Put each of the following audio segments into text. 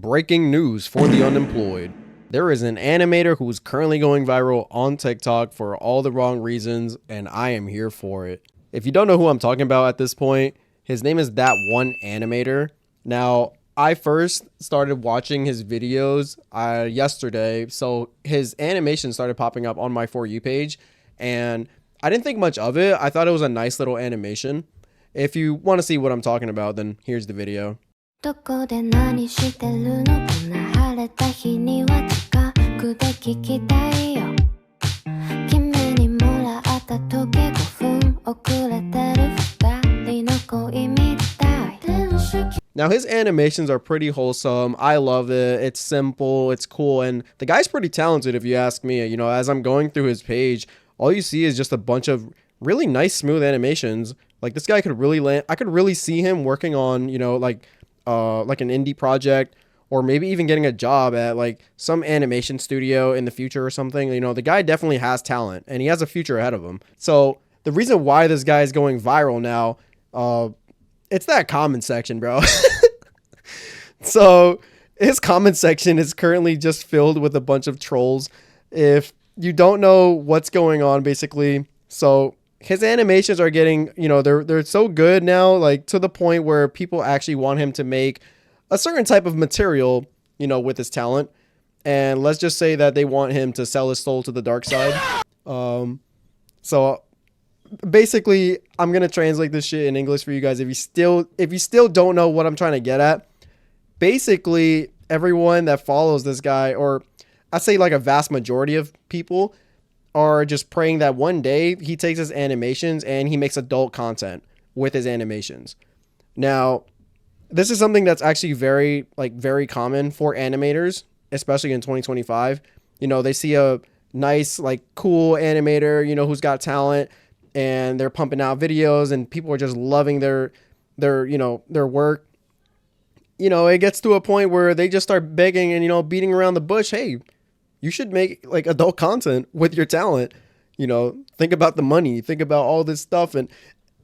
Breaking news for the unemployed. There is an animator who's currently going viral on TikTok for all the wrong reasons, and I am here for it. If you don't know who I'm talking about at this point, his name is That One Animator. Now, I first started watching his videos yesterday, so his animation started popping up on my For You page, and I didn't think much of it. I thought it was a nice little animation. If you want to see what I'm talking about, then here's the video. どこで何してるのかな晴れた日には近くで聞きたいよ君にもらった時計5分遅れてる二人の恋みたい Now his animations are pretty wholesome. I love it. It's simple, it's cool, and the guy's pretty talented if you ask me. You know, as I'm going through his page, all you see is just a bunch of really nice smooth animations. Like this guy could really land. I could really see him working on, you know, like an indie project, or maybe even getting a job at like some animation studio in the future or something. You know, the guy definitely has talent and he has a future ahead of him. So the reason why this guy is going viral now, it's that comment section, bro. So his comment section is currently just filled with a bunch of trolls. If you don't know what's going on, basically, so his animations are getting, you know, they're so good now, like to the point where people actually want him to make a certain type of material, you know, with his talent. And let's just say that they want him to sell his soul to the dark side. So basically, I'm gonna translate this shit in English for you guys. If you still don't know what I'm trying to get at, basically everyone that follows this guy, or I'd say like a vast majority of people, are just praying that one day he takes his animations and he makes adult content with his animations. Now, this is something that's actually very common for animators, especially in 2025. You know, they see a nice, like, cool animator, you know, who's got talent, and they're pumping out videos and people are just loving their work. You know, it gets to a point where they just start begging and, you know, beating around the bush. Hey, you should make like adult content with your talent. You know, think about the money, think about all this stuff. And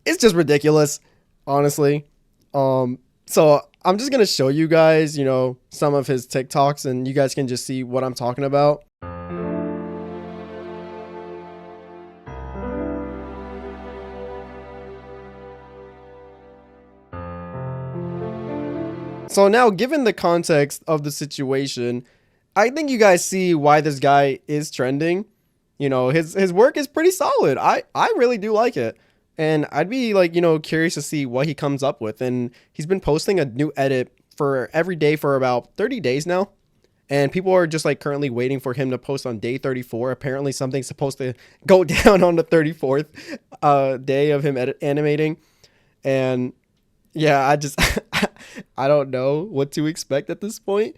it's just ridiculous, honestly. So I'm just going to show you guys, you know, some of his TikToks and you guys can just see what I'm talking about. So now, given the context of the situation, I think you guys see why this guy is trending. You know, his work is pretty solid. I really do like it. And I'd be like, you know, curious to see what he comes up with. And he's been posting a new edit for every day for about 30 days now. And people are just like currently waiting for him to post on day 34. Apparently something's supposed to go down on the 34th day of him animating. And yeah, I don't know what to expect at this point.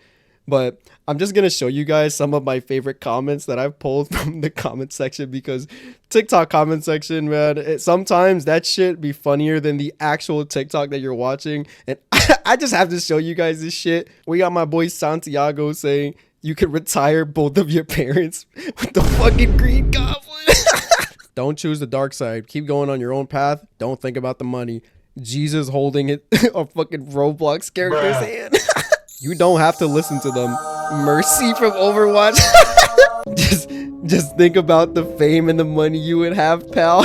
But I'm just going to show you guys some of my favorite comments that I've pulled from the comment section, because TikTok comment section, man, sometimes that shit be funnier than the actual TikTok that you're watching. And I just have to show you guys this shit. We got my boy Santiago saying you could retire both of your parents with the fucking Green Goblin. Don't choose the dark side. Keep going on your own path. Don't think about the money. Jesus holding it a fucking Roblox character's hand. You don't have to listen to them. Mercy from Overwatch. just think about the fame and the money you would have, pal.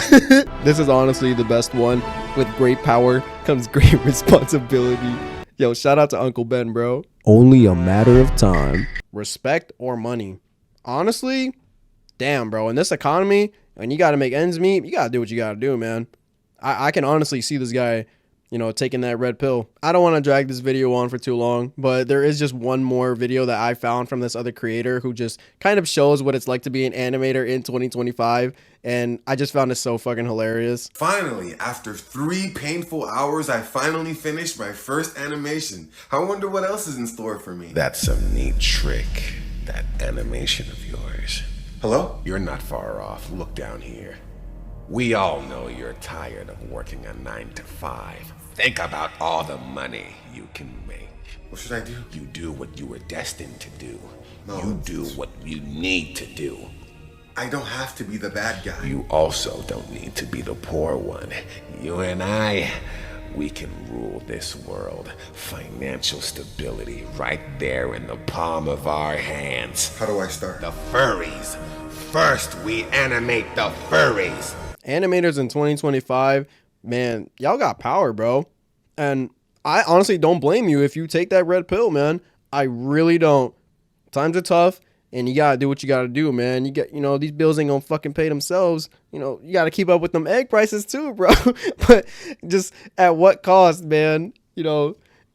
This is honestly the best one. With great power comes great responsibility. Yo, shout out to Uncle Ben, bro. Only a matter of time. Respect or money? Honestly, damn, bro. In this economy, when you got to make ends meet, you got to do what you got to do, man. I can honestly see this guy, you know, taking that red pill. I don't want to drag this video on for too long, but there is just one more video that I found from this other creator who just kind of shows what it's like to be an animator in 2025. And I just found it so fucking hilarious. Finally, after 3 painful hours, I finally finished my first animation. I wonder what else is in store for me. That's some neat trick, that animation of yours. Hello? You're not far off. Look down here. We all know you're tired of working a 9 to 5. Think about all the money you can make. What should I do? You do what you were destined to do. No. You do what you need to do. I don't have to be the bad guy. You also don't need to be the poor one. You and I, we can rule this world. Financial stability right there in the palm of our hands. How do I start? The furries. First, we animate the furries. Animators in 2025, man, y'all got power, bro. And I honestly don't blame you if you take that red pill, man. I really don't. Times are tough, and you gotta do what you gotta do, man. You get, these bills ain't gonna fucking pay themselves. You gotta keep up with them egg prices too, bro. But just at what cost, man?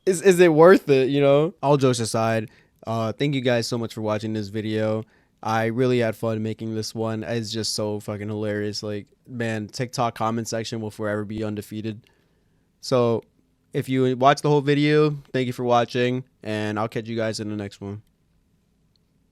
Is it worth it? All jokes aside, thank you guys so much for watching this video. I really had fun making this one. It's just so fucking hilarious. Like, man, TikTok comment section will forever be undefeated. So if you watch the whole video, thank you for watching, and I'll catch you guys in the next one.